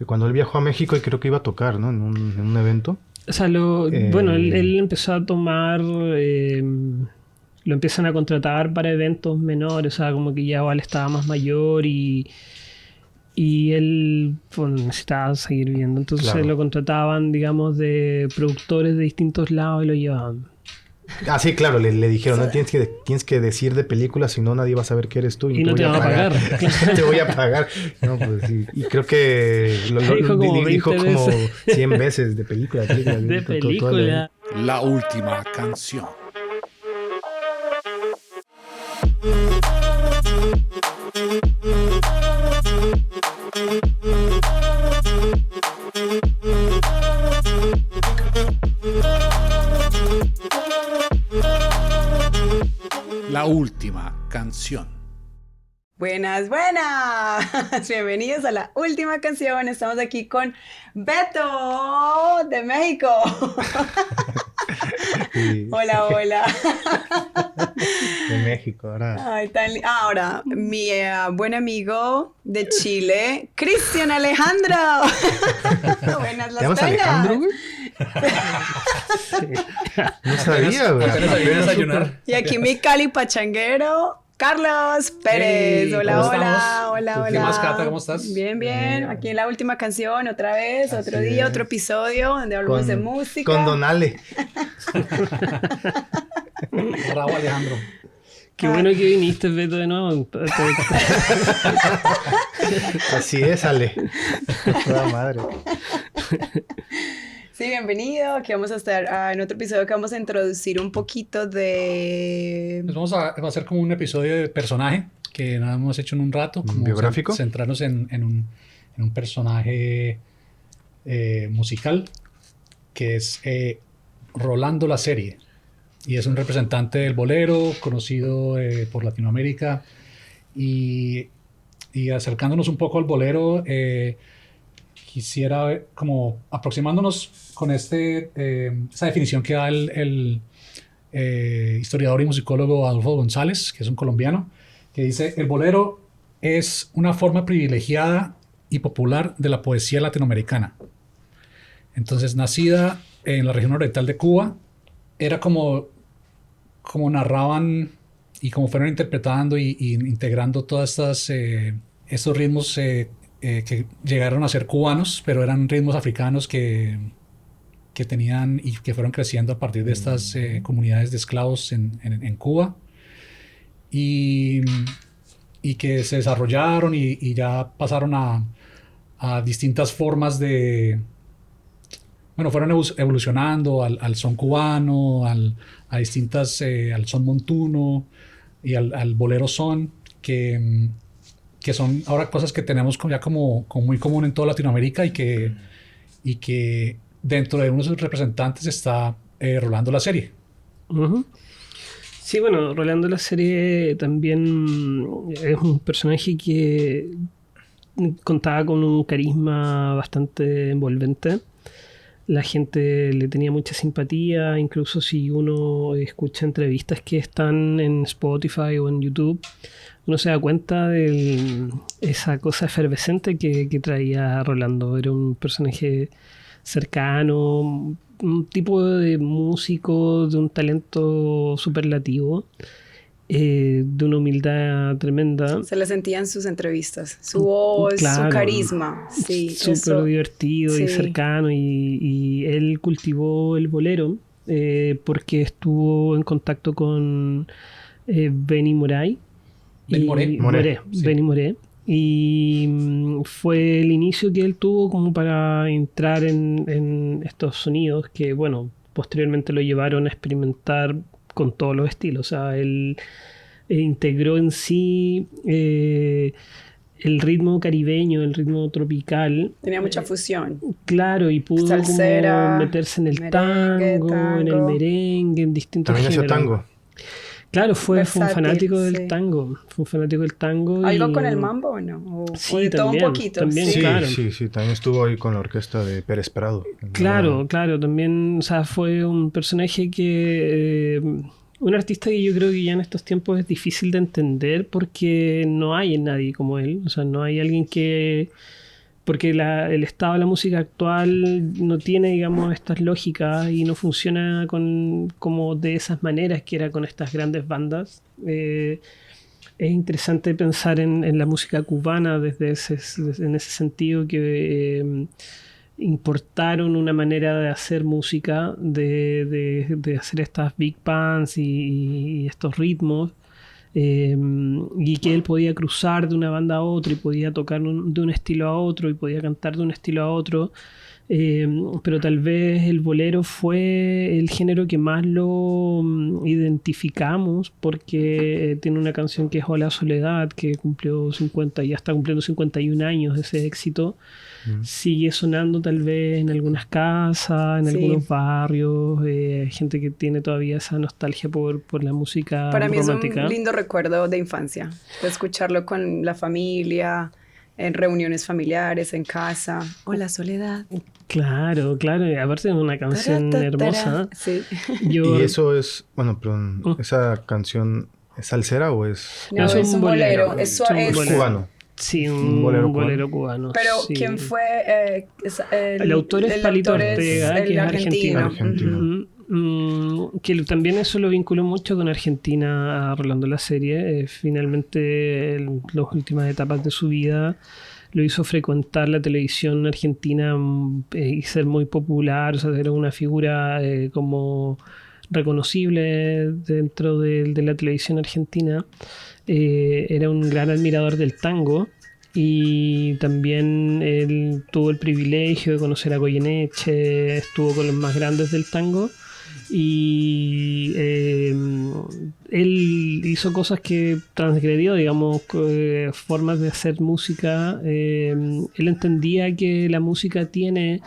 Cuando él viajó a México y creo que iba a tocar, ¿no? En un evento. O sea, bueno, él empezó a tomar, lo empiezan a contratar para eventos menores, o sea, como que ya igual estaba más mayor y él bueno, necesitaba seguir viendo. Entonces Claro. lo contrataban, digamos, de productores de distintos lados y lo llevaban. Ah, sí, claro, le dijeron, no tienes que decir de películas, si no nadie va a saber que eres tú y Y no no te te voy a van a pagar. pagar. Te voy a pagar. No, pues sí. Y creo que Dijo como 20 como veces. 100 veces de película, De todo el evento. película. La última canción. La última canción. Buenas, buenas. Bienvenidos a la última canción. Estamos aquí con Beto de México. Sí. Hola, hola. De México, ahora. Ay, ahora, mi buen amigo de Chile, Cristian Alejandro. Buenas ¿Te las llamas penas. Alejandro, güey? No sabía, güey. Apenas desayunar. Y aquí mi Cali pachanguero, Carlos Pérez. Hey, hola, ¿cómo hola, estamos? hola, hola. ¿Qué más, Cata? ¿Cómo estás? Bien, bien. Aquí en la última canción, otra vez, Así otro día, es. otro episodio donde hablamos de música. Con Don Ale. Bravo, Alejandro. Qué bueno que viniste, Beto, de nuevo. Así es, Ale. Toda madre. Sí, bienvenido. Aquí vamos a estar en otro episodio que vamos a introducir un poquito de... Pues va a ser como un episodio de personaje que no hemos hecho en un rato. Como ¿Biográfico? Centrarnos en un personaje musical que es Rolando La Serie. Y es un representante del bolero, conocido por Latinoamérica. Y acercándonos un poco al bolero, quisiera como aproximándonos con esa definición que da el historiador y musicólogo Adolfo González, que es un colombiano, que dice: el bolero es una forma privilegiada y popular de la poesía latinoamericana. Entonces, nacida en la región oriental de Cuba, era como narraban y como fueron interpretando y integrando todas estos ritmos que llegaron a ser cubanos, pero eran ritmos africanos que tenían y que fueron creciendo a partir de estas comunidades de esclavos en Cuba y que se desarrollaron y ya pasaron a distintas formas de... Bueno, fueron evolucionando al son cubano, al son montuno y al bolero son, que son ahora cosas que tenemos ya como muy común en toda Latinoamérica y que dentro de uno de sus representantes está Rolando La Serie. Uh-huh. Sí, bueno, Rolando La Serie también es un personaje que contaba con un carisma bastante envolvente. La gente le tenía mucha simpatía, incluso si uno escucha entrevistas que están en Spotify o en YouTube, uno se da cuenta de esa cosa efervescente que traía Rolando. Era un personaje cercano, un tipo de músico de un talento superlativo, de una humildad tremenda. Se le sentía en sus entrevistas, su voz, Claro, su carisma. Sí, súper divertido y sí. cercano, y él cultivó el bolero porque estuvo en contacto con Benny Moré. Sí. Benny Moré. Y fue el inicio que él tuvo como para entrar en estos sonidos que, bueno, posteriormente lo llevaron a experimentar con todos los estilos. O sea, él integró en sí el ritmo caribeño, el ritmo tropical. Tenía mucha fusión. Claro, y pudo Salsera, como meterse en el merengue, tango, en el merengue, en distintos También géneros. hizo tango. Claro, fue un Versátil, fanático sí. del tango. Fue un fanático del tango. ¿Algo y... con el mambo o no? ¿O Sí, de todo un también, poquito? también. Sí, claro. sí, también estuvo ahí con la orquesta de Pérez Prado. Claro, también, o sea, fue un personaje que... un artista que yo creo que ya en estos tiempos es difícil de entender porque no hay nadie como él. O sea, no hay alguien que porque el estado de la música actual no tiene, digamos, estas lógicas y no funciona como de esas maneras que era con estas grandes bandas. Es interesante pensar en la música cubana en ese sentido, que importaron una manera de hacer música, de hacer estas big bands y estos ritmos, y que él podía cruzar de una banda a otra y podía tocar de un estilo a otro y podía cantar de un estilo a otro. Pero tal vez el bolero fue el género que más lo identificamos, porque tiene una canción que es Hola Soledad, que cumplió 50, ya está cumpliendo 51 años ese éxito. Sigue sonando tal vez en algunas casas, en algunos barrios, gente que tiene todavía esa nostalgia por la música Para mí romántica. es un lindo recuerdo de infancia, de escucharlo con la familia, en reuniones familiares, en casa. Hola Soledad. Claro, claro, y aparte de una canción hermosa. Sí. Yo, Y eso es, bueno, perdón, ¿esa canción es salsera o es...? No, es un bolero. Es cubano. Sí, un bolero cubano. Pero sí. ¿quién fue? El autor es Palito Ortega, que es argentino. Que también eso lo vinculó mucho con Argentina, rolando la serie. Finalmente, en las últimas etapas de su vida, lo hizo frecuentar la televisión argentina y ser muy popular. O sea, era una figura como reconocible dentro de la televisión argentina. Era un gran admirador del tango, y también él tuvo el privilegio de conocer a Goyeneche, estuvo con los más grandes del tango, y él hizo cosas que transgredió, digamos, formas de hacer música. Él entendía que la música tiene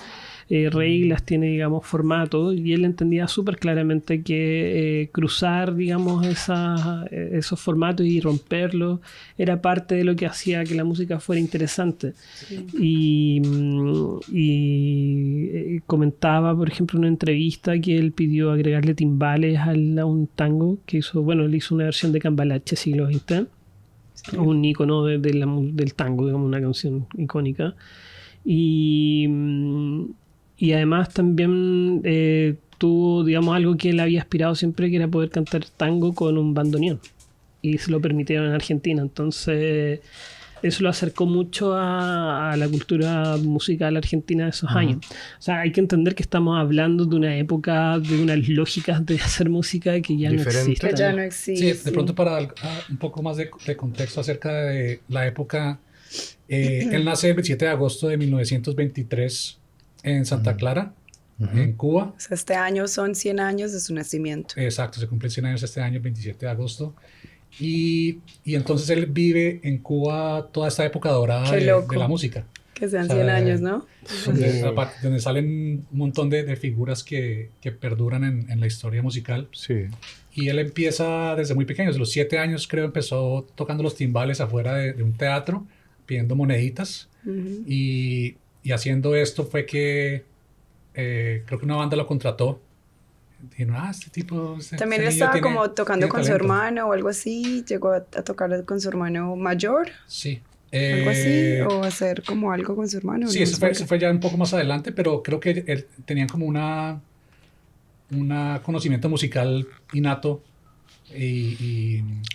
reglas, tiene, digamos, formatos, y él entendía súper claramente que cruzar, digamos, esos formatos y romperlos era parte de lo que hacía que la música fuera interesante. Sí. Y comentaba, por ejemplo, en una entrevista, que él pidió agregarle timbales a un tango que hizo. Bueno, él hizo una versión de Cambalache, siglo XX, sí, un ícono del tango, digamos, una canción icónica. Y además también tuvo, digamos, algo que él había aspirado siempre, que era poder cantar tango con un bandoneón, y se lo permitieron en Argentina. Entonces eso lo acercó mucho a la cultura musical argentina de esos años. O sea, hay que entender que estamos hablando de una época, de unas lógicas de hacer música que ya diferente. no existen. Que ya no existe. Sí, de pronto para un poco más de contexto acerca de la época. Él nace el 27 de agosto de 1923 en Santa Clara, en Cuba. O sea, este año son 100 años de su nacimiento. Exacto, se cumplen 100 años este año, el 27 de agosto. Y entonces él vive en Cuba toda esta época dorada de la música. Que sean 100 años, ¿no? Donde salen un montón de figuras que perduran en la historia musical. Sí. Y él empieza desde muy pequeño, desde los 7 años creo, empezó tocando los timbales afuera de un teatro, pidiendo moneditas. Y haciendo esto fue que creo que una banda lo contrató. Dijeron, este tipo... También él estaba como tocando con su hermano o algo así. Llegó a tocar con su hermano mayor. Sí. Algo así, o hacer como algo con su hermano. Sí, eso fue ya un poco más adelante, pero creo que él tenían como un conocimiento musical innato.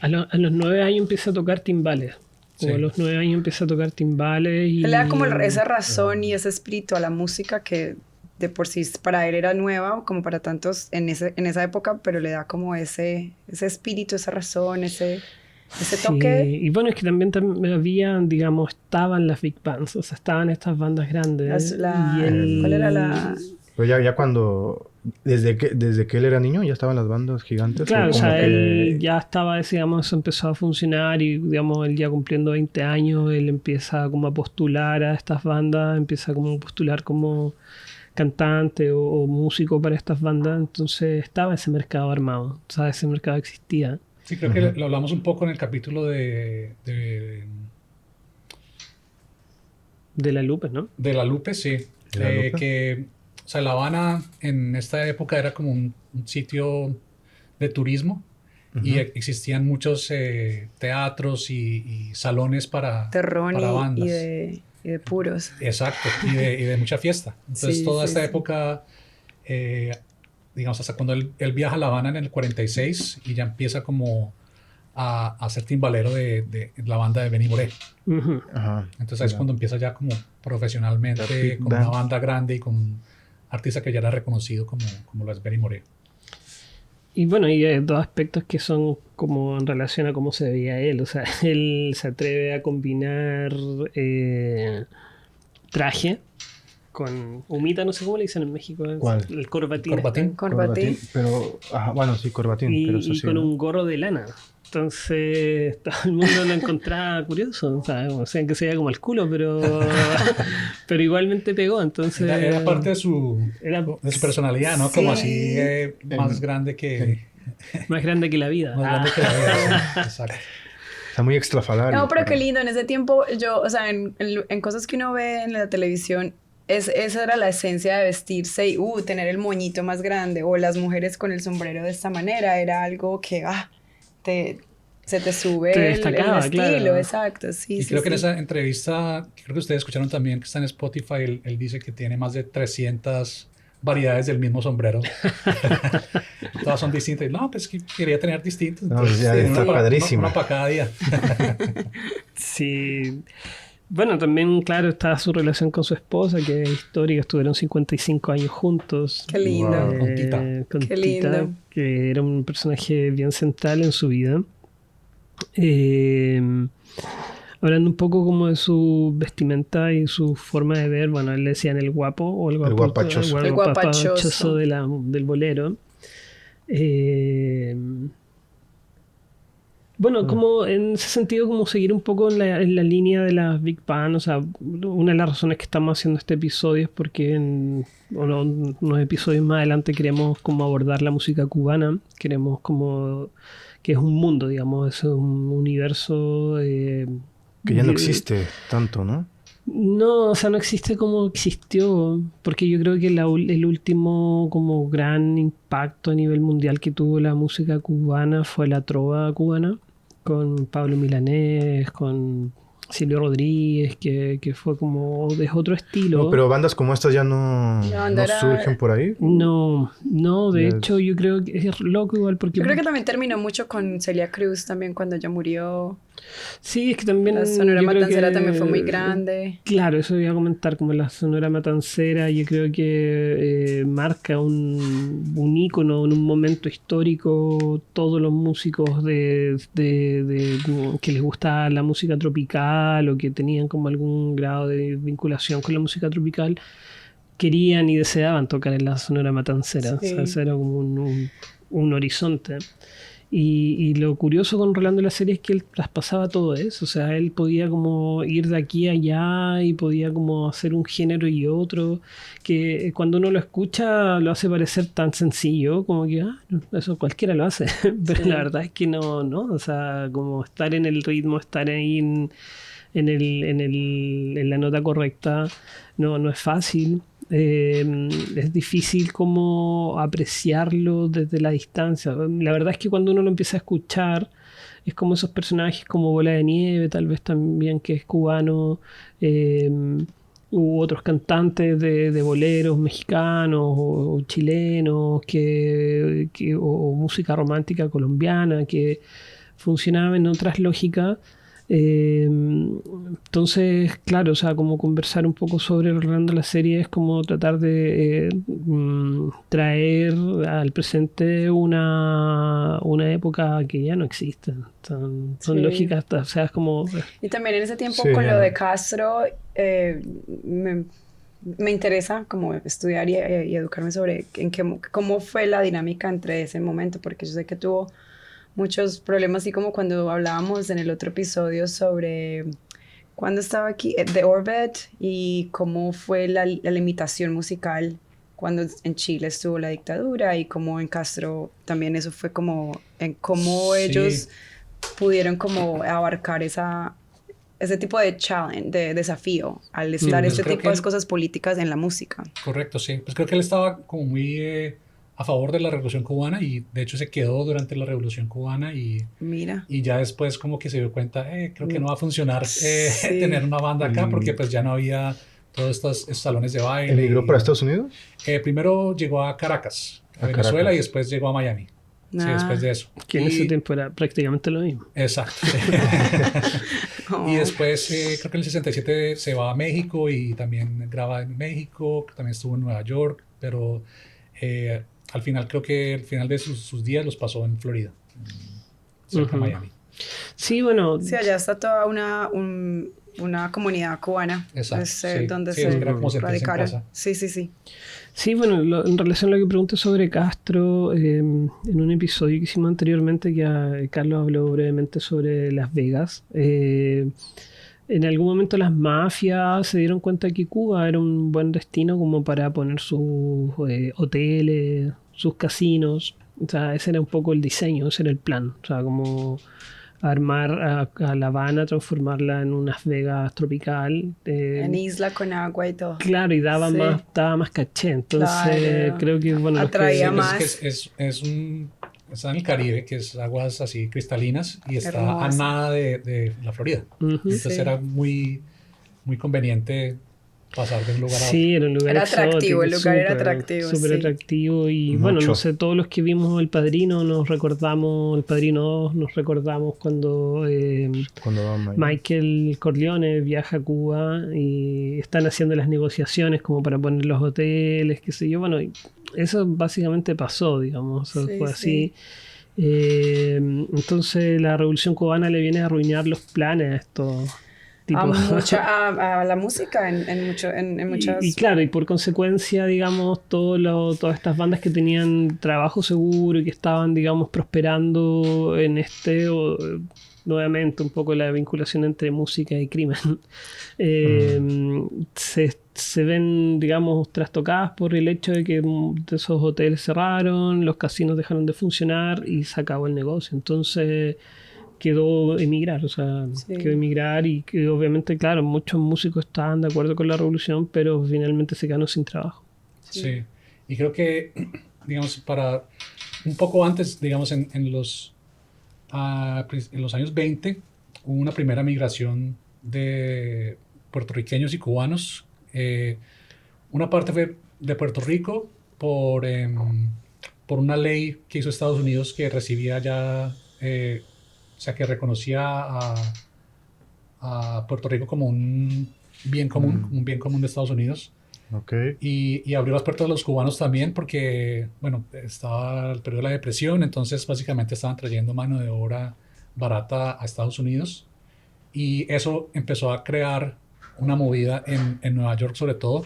A los 9 años empieza a tocar timbales. Como a los 9 años empieza a tocar timbales. Y... él le da como esa razón y ese espíritu a la música que de por sí para él era nueva, como para tantos en esa época, pero le da como ese espíritu, esa razón, ese toque. Y bueno, es que también habían, digamos, estaban las big bands, o sea, estaban estas bandas grandes. ¿Cuál era la...? Pero ya cuando... Desde que él era niño ya estaban las bandas gigantes. Claro, o sea, él ya estaba, digamos, empezó a funcionar, y digamos, él ya cumpliendo 20 años, él empieza como a postular a estas bandas, empieza como a postular como cantante o músico para estas bandas. Entonces estaba ese mercado armado, o sea, ese mercado existía. Sí, creo que lo hablamos un poco en el capítulo de La Lupe, ¿no? De La Lupe, sí. Que, o sea, La Habana en esta época era como un sitio de turismo, y existían muchos teatros y salones para bandas. Y de puros. Exacto, y de mucha fiesta. Entonces, Sí, toda sí, esta sí. época, digamos, hasta cuando él viaja a La Habana en el 46 y ya empieza como a ser timbalero de la banda de Benny Moré. Ujú. Ajá. Entonces ahí es cuando empieza ya como La profesionalmente, Big con una Band. banda grande y con un artista que ya era reconocido como lo es Benny Moré. Y bueno, y hay dos aspectos que son como en relación a cómo se veía él. O sea, él se atreve a combinar traje con humita, no sé cómo le dicen en México. ¿Cuál? El corbatín. Corbatín. Corbatín. Pero, ajá, bueno, sí, corbatín, pero eso Y sí, con ¿no? un gorro de lana. Entonces todo el mundo lo encontraba curioso. O sea, que se veía como el culo, pero igualmente pegó. Entonces Era parte de su era personalidad, ¿no? Sí. Como así más grande que más grande que la vida. más grande que la vida. Sí, exacto. Está muy extrafalario. No, pero qué lindo. En ese tiempo, yo, o sea, en cosas que uno ve en la televisión, esa era la esencia de vestirse y tener el moñito más grande. O las mujeres con el sombrero de esta manera. Era algo que, se te sube Te el destacaba, estilo. claro. Exacto, sí, Y sí, creo que en sí. esa entrevista, que creo que ustedes escucharon también, que está en Spotify, él dice que tiene más de 300 variedades del mismo sombrero. Todas son distintas. No, pues que quería tener distintos. No, Entonces, ya está padrísima. Una para cada día. Sí. Bueno, también, claro, está su relación con su esposa, que es histórica. Estuvieron 55 años juntos. Qué lindo. Wow. Con Tita. Con Qué Tita, lindo. que era un personaje bien central en su vida. Eh, Hablando un poco como de su vestimenta y su forma de ver, bueno, él le decían el guapo o el guapachoso. El guapachoso. del bolero. Bueno, como en ese sentido, como seguir un poco en la línea de las Big Band, o sea, una de las razones que estamos haciendo este episodio es porque en unos episodios más adelante queremos como abordar la música cubana, queremos como que es un mundo, digamos, es un universo Que ya no existe tanto, ¿no? no, o sea, no existe como existió, porque yo creo que el último como gran impacto a nivel mundial que tuvo la música cubana fue la trova cubana, con Pablo Milanés, con Silvio Rodríguez, que fue como es otro estilo. No, pero bandas como estas ya no, La banda no era- surgen por ahí. No, de Ya hecho yo creo que es loco igual porque... Yo creo que también terminó mucho con Celia Cruz también cuando ella murió. Sí, es que también... La Sonora yo creo Matancera que- también fue muy grande. Claro, eso iba a comentar, como la Sonora Matancera, yo creo que marca un ícono en un momento histórico, todos los músicos que les gustaba la música tropical o que tenían como algún grado de vinculación con la música tropical, querían y deseaban tocar en la Sonora Matancera, Sí. o sea, ese era como un horizonte. Y lo curioso con Rolando la serie es que él traspasaba todo eso, o sea, él podía como ir de aquí a allá y podía como hacer un género y otro, que cuando uno lo escucha lo hace parecer tan sencillo, como que eso cualquiera lo hace, pero Sí. la verdad es que no, o sea, como estar en el ritmo, estar ahí en la nota correcta, no es fácil. Es difícil como apreciarlo desde la distancia. La verdad es que cuando uno lo empieza a escuchar, es como esos personajes como Bola de Nieve, tal vez también que es cubano, u otros cantantes de boleros mexicanos o chilenos, o música romántica colombiana, que funcionaban en otras lógicas. Entonces, claro, o sea, como conversar un poco sobre Rolando la serie es como tratar de traer al presente una época que ya no existe. Son Sí. lógicas, o sea, es como... Y también en ese tiempo Sí, con ya lo no. de Castro, me interesa como estudiar y educarme sobre cómo fue la dinámica entre ese momento, porque yo sé que tuvo muchos problemas, así como cuando hablábamos en el otro episodio sobre cuando estaba aquí, The Orbit, y cómo fue la limitación musical cuando en Chile estuvo la dictadura y cómo en Castro también eso fue como en cómo Sí. ellos pudieron como abarcar ese tipo de challenge, de desafío, al estar pues este creo tipo de que- cosas políticas en la música. Correcto, sí. Pues creo que él estaba como muy a favor de la Revolución Cubana y de hecho se quedó durante la Revolución Cubana Mira. y ya después como que se dio cuenta, creo que no va a funcionar Sí. tener una banda acá porque pues ya no había todos estos salones de baile. ¿Emigró para Estados Unidos? Primero llegó a Caracas, A Venezuela, Caracas. y después llegó a Miami. Sí, Ah. después de eso. Que en ese tiempo era prácticamente lo mismo. Exacto. Oh. Y después, creo que en el 67 se va a México y también graba en México, también estuvo en Nueva York, pero al final creo que el final de sus días los pasó en Florida, cerca de Ujú. Miami. Sí, bueno, Sí, allá está toda una comunidad cubana. Exacto, Es, sí. donde Sí, se es que era como sentirse en radicaron. casa. Sí, sí, sí. sí, bueno, en relación a lo que pregunté sobre Castro, en un episodio que hicimos anteriormente, que Carlos habló brevemente sobre Las Vegas, en algún momento las mafias se dieron cuenta que Cuba era un buen destino como para poner sus hoteles, sus casinos. O sea, ese era un poco el diseño, ese era el plan. O sea, como armar a La Habana, transformarla en un Las Vegas tropical. En isla con agua y todo. Claro, y daba Sí. más caché. Entonces, Claro. creo que, bueno, los que- Atraía Sí, más. pues es que está en el Caribe, que es aguas así cristalinas y está a Hermoso. nada de la Florida. Ujú. Entonces Sí. era muy, muy conveniente pasar de un lugar a otro. Sí, era un lugar Era atractivo, exótico, el lugar era súper, atractivo, súper sí. atractivo. Y bueno, Mucho. no sé, todos los que vimos El Padrino nos recordamos, El Padrino 2, nos recordamos cuando Cuando va a Miami. Michael Corleone viaja a Cuba y están haciendo las negociaciones como para poner los hoteles, qué sé yo. Bueno, y eso básicamente pasó, digamos, eso Sí, fue sí. así. Entonces la Revolución Cubana le viene a arruinar los planes a estos tipos. A la música en muchas... Y claro, y por consecuencia, digamos, todas estas bandas que tenían trabajo seguro y que estaban, digamos, prosperando en nuevamente un poco la vinculación entre música y crimen, se ven, digamos, trastocadas por el hecho de que esos hoteles cerraron, los casinos dejaron de funcionar y se acabó el negocio. Entonces quedó emigrar, o sea, Sí. quedó emigrar y que obviamente, claro, muchos músicos estaban de acuerdo con la revolución, pero finalmente se quedaron sin trabajo. Sí. Y creo que, digamos, para un poco antes, digamos, en los años 20, hubo una primera migración de puertorriqueños y cubanos. Una parte fue de Puerto Rico por una ley que hizo Estados Unidos que recibía ya, o sea, que reconocía a Puerto Rico como un bien común, un bien común de Estados Unidos. Ok. Y abrió las puertas a los cubanos también porque, bueno, estaba el periodo de la depresión, entonces básicamente estaban trayendo mano de obra barata a Estados Unidos y eso empezó a crear una movida en Nueva York sobre todo,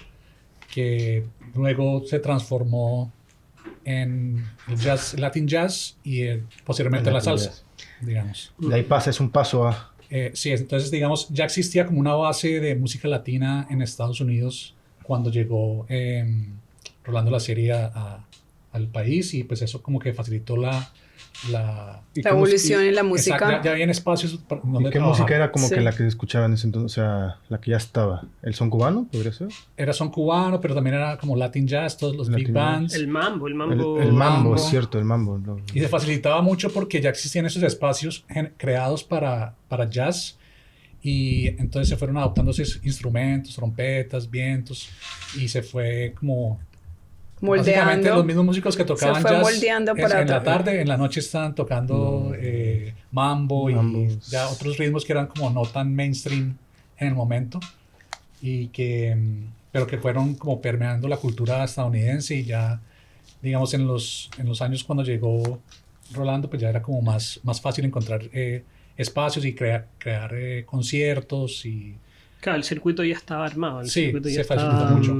que luego se transformó en el jazz, Latin jazz y posteriormente El la Latin salsa, jazz. digamos. De ahí pasa, es un paso a... Sí, entonces digamos, ya existía como una base de música latina en Estados Unidos cuando llegó Rolando la serie al país y pues eso como que facilitó la evolución en la música. Exacto, ya habían espacios donde ¿Y qué trabajar. música era como Sí. que la que se escuchaba en ese entonces? O sea, la que ya estaba. ¿El son cubano, podría ser? Era son cubano, pero también era como Latin jazz, todos los Latin big jazz. bands. El mambo, El mambo, mambo. es cierto, el mambo. No. Y se facilitaba mucho porque ya existían esos espacios creados para jazz y entonces se fueron adoptando esos instrumentos, trompetas, vientos y se fue como básicamente moldeando. los mismos músicos que tocaban fue jazz moldeando para en la otra- tarde, en la noche estaban tocando mambo y Mambos. ya otros ritmos que eran como no tan mainstream en el momento y que pero que fueron como permeando la cultura estadounidense y ya digamos en los años cuando llegó Rolando pues ya era como más fácil encontrar espacios y crear conciertos y Claro, el circuito ya estaba armado. El Sí, circuito ya se facilitó estaba, mucho.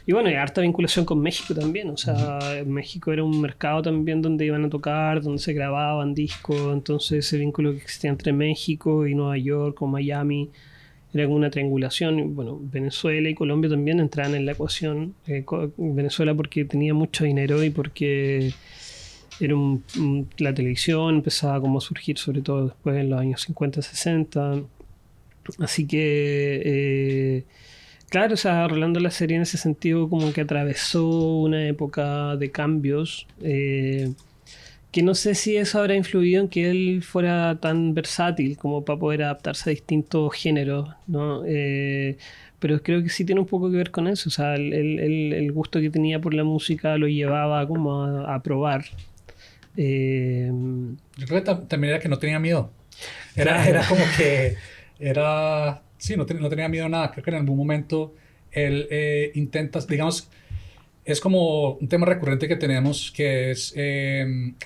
Y bueno, hay harta vinculación con México también. O sea, México era un mercado también donde iban a tocar, donde se grababan discos. Entonces, ese vínculo que existía entre México y Nueva York o Miami era como una triangulación. Y bueno, Venezuela y Colombia también entraban en la ecuación. Venezuela porque tenía mucho dinero y porque era la televisión empezaba como a surgir, sobre todo después en los años 50, 60. Así que Claro, o sea, Rolando la serie en ese sentido como que atravesó una época de cambios, que no sé si eso habrá influido en que él fuera tan versátil como para poder adaptarse a distintos géneros, ¿no? Pero creo que sí tiene un poco que ver con eso, o sea, el gusto que tenía por la música lo llevaba como a probar. Yo creo que también era que no tenía miedo. Era como que sí, no tenía miedo a nada. Creo que en algún momento él intenta, digamos, es como un tema recurrente que tenemos, que es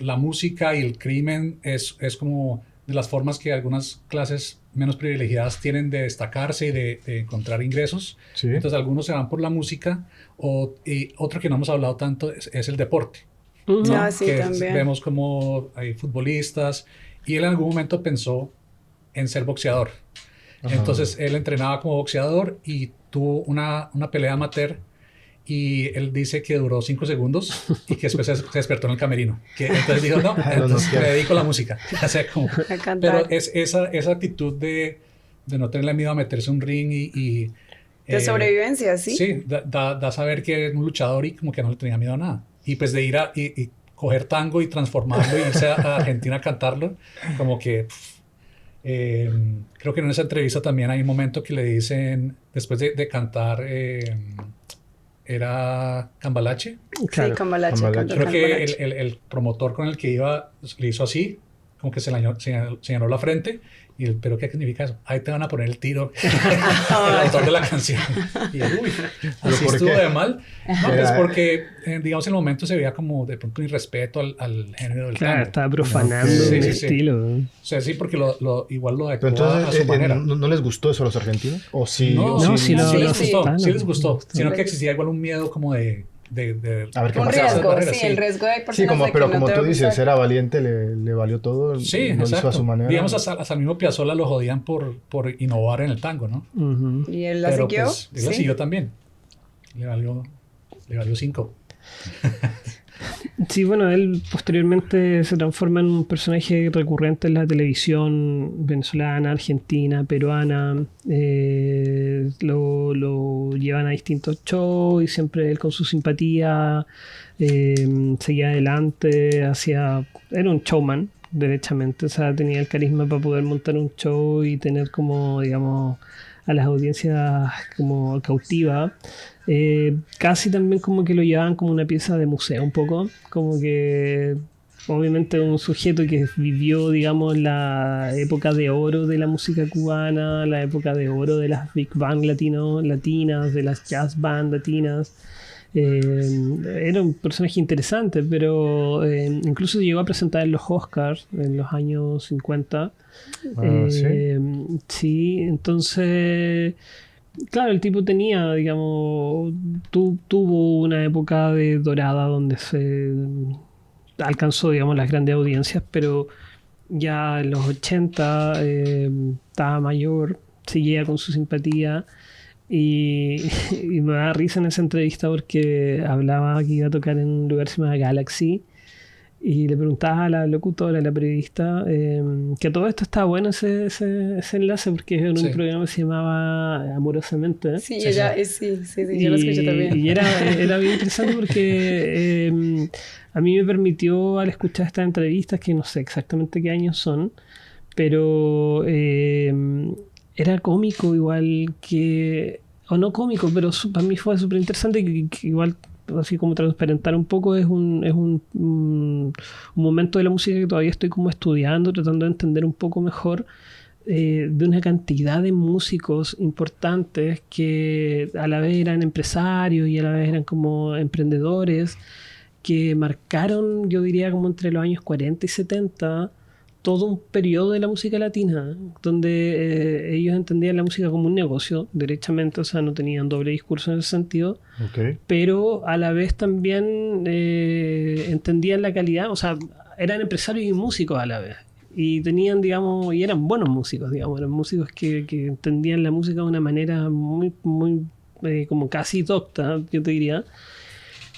la música y el crimen, es como de las formas que algunas clases menos privilegiadas tienen de destacarse y de encontrar ingresos. Sí. Entonces algunos se van por la música, y otro que no hemos hablado tanto es el deporte. Ujú. Ah, sí, Que también. vemos como hay futbolistas, y él en algún momento pensó en ser boxeador. Ajá. Entonces él entrenaba como boxeador y tuvo una pelea amateur, y él dice que duró 5 segundos y que después se despertó en el camerino. Entonces dijo, no, entonces me dedico a la música. O sea, como, A cantar. pero es esa actitud de no tenerle miedo a meterse a un ring De sobrevivencia, ¿sí? Sí, da a saber que es un luchador y como que no le tenía miedo a nada. Y pues de ir y coger tango y transformarlo y irse a Argentina a cantarlo, como que creo que en esa entrevista también hay un momento que le dicen, después de cantar, era Cambalache. Claro. Sí, Cambalache. Cambalache. cantó Creo que Cambalache. el promotor con el que iba le hizo así, como que se llenó la frente. Y él, ¿pero qué significa eso? Ahí te van a poner el tiro, el autor de la canción. Y él, uy, así por estuvo qué? de mal. No, pues porque, digamos, en el momento se veía como de pronto un irrespeto al género del Claro, tango. estaba profanando Sí, un sí, sí. estilo. O sea, sí, porque igual lo Pero adecuó a entonces, su manera. ¿no les gustó eso a los argentinos? ¿O sí? No, o No, sí, sí lo- sí les lo gustó, aceptaron. sí les gustó. Les gustó. Sino que existía igual un miedo como de A ver qué Un pasa. riesgo, barreras, sí, sí. el riesgo de personas Sí, de que pero no como te tú va a dices, gustar. era valiente, le valió todo, Sí, lo hizo a exacto. su manera. Digamos, hasta el mismo Piazzolla lo jodían por innovar en el tango, ¿no? Ujú. ¿Y él la Pero siguió? pues, él la Sí. siguió también. Le valió 5. Sí, bueno, él posteriormente se transforma en un personaje recurrente en la televisión venezolana, argentina, peruana. Lo llevan a distintos shows y siempre él con su simpatía seguía adelante, era un showman, derechamente. O sea, tenía el carisma para poder montar un show y tener como, digamos, a las audiencias como cautiva. Casi también como que lo llevaban como una pieza de museo un poco, como que obviamente un sujeto que vivió, digamos, la época de oro de la música cubana, la época de oro de las big band latinas, de las jazz band latinas. Era un personaje interesante, pero incluso llegó a presentar en los Oscars en los años 50. ¿Sí? Sí, entonces, claro, el tipo tenía, digamos, tuvo una época de dorada donde se alcanzó, digamos, las grandes audiencias, pero ya en los 80 estaba mayor, seguía con su simpatía. Y, y me da risa en esa entrevista porque hablaba que iba a tocar en un lugar que se llama Galaxy. Y le preguntaba a la locutora, a la periodista, que a todo esto estaba bueno ese enlace porque era Sí. un programa que se llamaba Amorosamente. Sí, Sí, ella, sí. sí, yo lo escuché también. Y era bien interesante porque a mí me permitió al escuchar estas entrevistas, que no sé exactamente qué años son, pero era cómico igual que... O no cómico, pero para mí fue súper interesante que igual, así como transparentar un poco, es un momento de la música que todavía estoy como estudiando, tratando de entender un poco mejor, de una cantidad de músicos importantes que a la vez eran empresarios y a la vez eran como emprendedores, que marcaron, yo diría, como entre los años 40 y 70 todo un periodo de la música latina, donde ellos entendían la música como un negocio, derechamente, o sea, no tenían doble discurso en ese sentido, Ok. pero a la vez también entendían la calidad, o sea, eran empresarios y músicos a la vez. Y tenían, digamos, y eran buenos músicos, digamos, eran músicos que entendían la música de una manera muy, muy, como casi docta, yo te diría.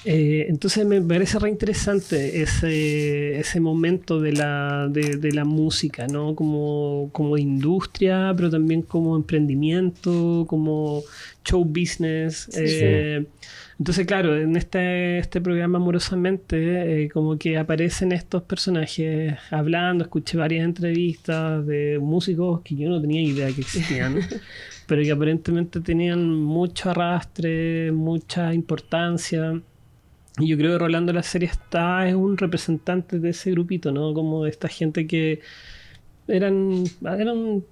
Entonces me parece re interesante ese momento de la música, ¿no? Como industria, pero también como emprendimiento, como show business. Entonces, claro, en este programa Amorosamente, como que aparecen estos personajes hablando. Escuché varias entrevistas de músicos que yo no tenía idea que existían, pero que aparentemente tenían mucho arrastre, mucha importancia. Y yo creo que Rolando la serie es un representante de ese grupito, ¿no? Como de esta gente que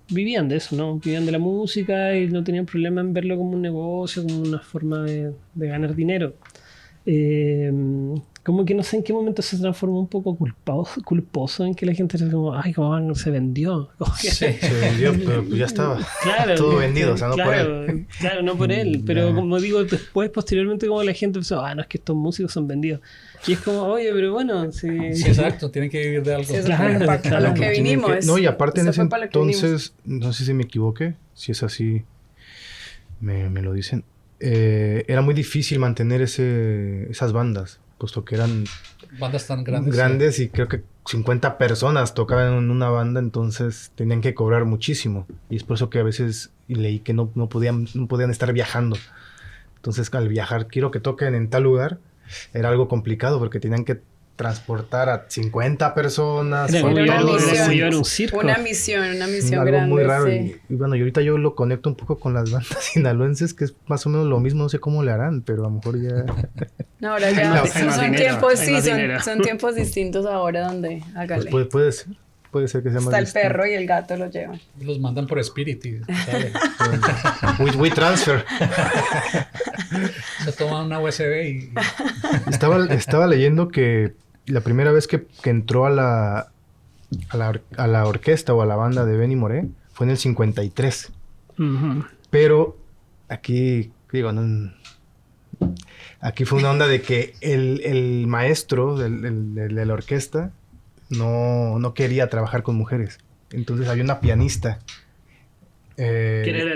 vivían de eso, ¿no? Vivían de la música y no tenían problema en verlo como un negocio, como una forma de ganar dinero. Como que no sé en qué momento se transformó un poco culposo en que la gente era como, ay, cómo se vendió. Como que, Se vendió, pero pues ya estaba claro, todo vendido, o sea, no por él. Claro, no por él, pero como digo, después, posteriormente, como la gente empezó, no, es que estos músicos son vendidos. Y es como, oye, pero bueno, Sí, exacto, tienen que vivir de algo. Sí, eso Claro, fue para claro. lo que vinimos. No, y aparte en Eso ese fue para lo que vinimos. entonces, no sé si me equivoqué, si es así, me lo dicen. Era muy difícil mantener esas bandas, puesto que eran Bandas tan grandes. grandes y creo que 50 personas tocaban en una banda, entonces tenían que cobrar muchísimo. Y es por eso que a veces leí que no podían estar viajando. Entonces, al viajar, quiero que toquen en tal lugar, era algo complicado porque tenían que transportar a 50 personas. Era con como todos, llevar un circo. Una misión algo grande. muy raro. Sí. Y bueno, y ahorita yo lo conecto un poco con las bandas sinaloenses, que es más o menos lo mismo, no sé cómo le harán, pero a lo mejor ya... No, ahora ya Hay más son dinero, tiempos, hay sí, más dinero. son tiempos distintos ahora donde hágale. Pues puede ser que sea más Hasta el distinto. perro y el gato lo llevan. Los mandan por Spirit y sale. We transfer. Se toma una USB y Estaba leyendo que la primera vez que entró a la orquesta o a la banda de Benny Moré fue en el 53. Ujú. Pero aquí, digo, aquí fue una onda de que el maestro de la orquesta no quería trabajar con mujeres. Entonces había una pianista. Que era la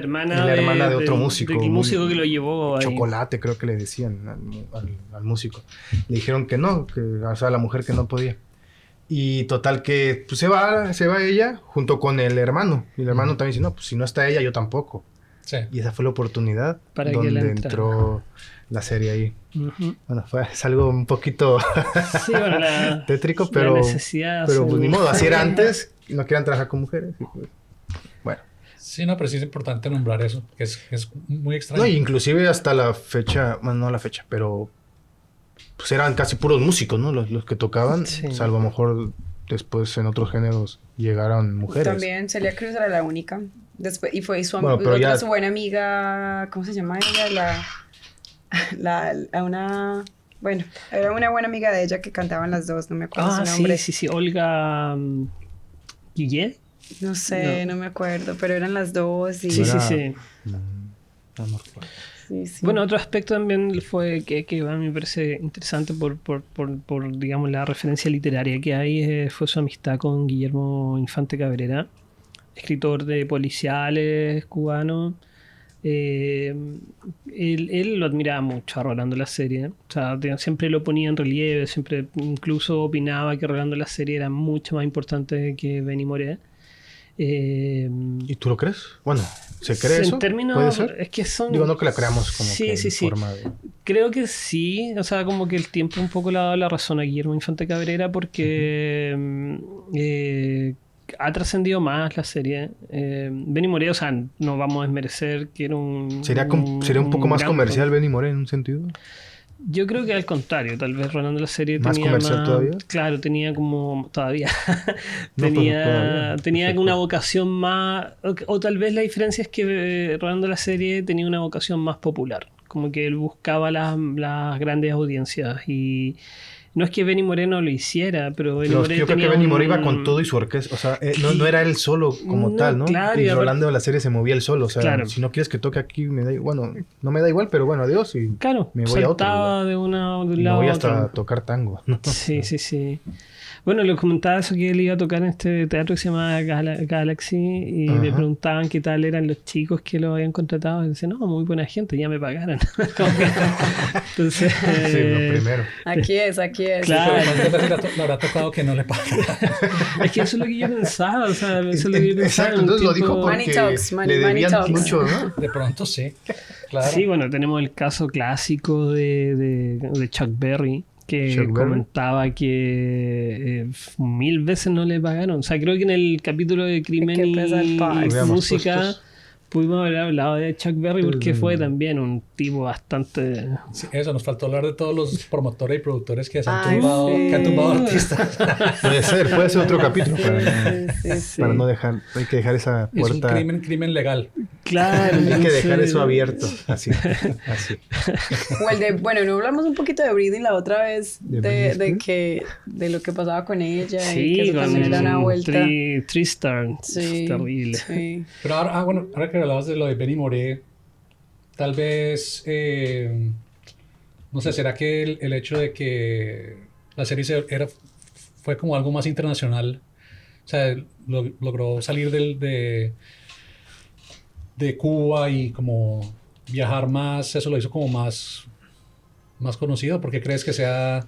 hermana de otro músico. del músico que lo llevó ahí. Chocolate, creo que le decían al músico. Le dijeron que no, o sea, la mujer que no podía. Y total que pues, se va ella junto con el hermano. Y el hermano también dice, no, pues si no está ella, yo tampoco. sí. Y esa fue la oportunidad Para que donde él entrara. entró la serie ahí. Ujú. Bueno, es algo un poquito Sí, bueno, la tétrico, la pero necesidad. pues ni modo, así era antes. Y no quieran trabajar con mujeres. Y pues, bueno. Sí, no, pero sí es importante nombrar eso, que es muy extraño. No, inclusive hasta la fecha, bueno, no la fecha, pero pues eran casi puros músicos, ¿no? Los que tocaban, Sí. salvo a lo mejor después en otros géneros llegaron mujeres. También Celia Cruz era la única. Después, y fue Bueno, pero ya- su buena amiga, ¿cómo se llama ella? Bueno, era una buena amiga de ella que cantaban las dos, no me acuerdo su nombre. Sí, Olga Guillet. No sé, no me acuerdo, pero eran las dos y... Sí, Era- sí. No me acuerdo. sí, sí. Bueno, otro aspecto también fue que a mí me parece interesante por digamos, la referencia literaria que hay, fue su amistad con Guillermo Infante Cabrera, escritor de policiales cubano. Él lo admiraba mucho a Rolando la serie. O sea, siempre lo ponía en relieve, siempre incluso opinaba que Rolando la serie era mucho más importante que Benny Moré. ¿Y tú lo crees? Bueno, ¿se cree en eso? términos, ¿Puede ser? es que son... Digo, no que la creamos como Sí, que sí, en sí. forma de... Creo que sí, o sea, como que el tiempo un poco le ha dado la razón a Guillermo Infante Cabrera porque ha trascendido más la serie. Benny Moré, o sea, no vamos a desmerecer que era un... ¿Sería un poco más gran- comercial Benny Moré en un sentido? Yo creo que al contrario, tal vez Rolando la serie ¿Más tenía comercial más... todavía? Claro, tenía como... Todavía. No, pues, todavía. tenía Perfecto. una vocación más... O tal vez la diferencia es que Rolando la serie tenía una vocación más popular. Como que él buscaba las grandes audiencias y No es que Benny Moreno lo hiciera, pero Benny Pero Moreno yo creo que tenía Benny Moreno iba con todo y su orquesta. O sea, no era él solo como No, tal, ¿no? claro, y y aparte- Rolando de la serie se movía él solo. O sea, Claro. si no quieres que toque aquí, bueno, no me da igual, pero bueno, adiós. Y Claro, me voy a otro saltaba lugar. de un Me lado voy a hasta otro. tocar tango, ¿no? Sí. Bueno, le comentaba eso que él iba a tocar en este teatro que se llama Galaxy y Ajá. le preguntaban qué tal eran los chicos que lo habían contratado y decían, no, muy buena gente, ya me pagaron. Entonces, Sí, lo primero. Aquí es. Claro. ¿Cuántas veces le habrá tocado que no le pagan? es que eso es lo que yo pensaba, o sea, eso es lo que yo pensaba. Exacto, en un entonces lo dijo tiempo- Money porque talks, le money debían talks. mucho, ¿no? De pronto sí. Claro. Sí, bueno, tenemos el caso clásico de Chuck Berry, que Chuck Berry. comentaba que 1000 veces no le pagaron. O sea, creo que en el capítulo de Crimen Hay que pesar y paz. Habíamos Música puestos. pudimos haber hablado de Chuck Berry porque Sí, fue sí. también un tipo bastante... Sí, eso, nos faltó hablar de todos los promotores y productores que, Ay, que han tumbado sí. artistas. Puede ser otro capítulo Sí. para no dejar, hay que dejar esa Es un puerta. crimen legal. Claro, Hay que dejar entonces- eso abierto, así. O el de, bueno, no hablamos un poquito de Breathing la otra vez, ¿De de Britney de lo que pasaba con ella y que Sí, eso con también era una vuelta. Tristar. Sí, Es terrible. sí. Pero ahora que hablabas de lo de Benny Moré, tal vez, no sé, ¿será que el hecho de que la serie fue como algo más internacional? O sea, logró salir de Cuba y como viajar más, eso lo hizo como más conocido. ¿Por qué crees que sea...?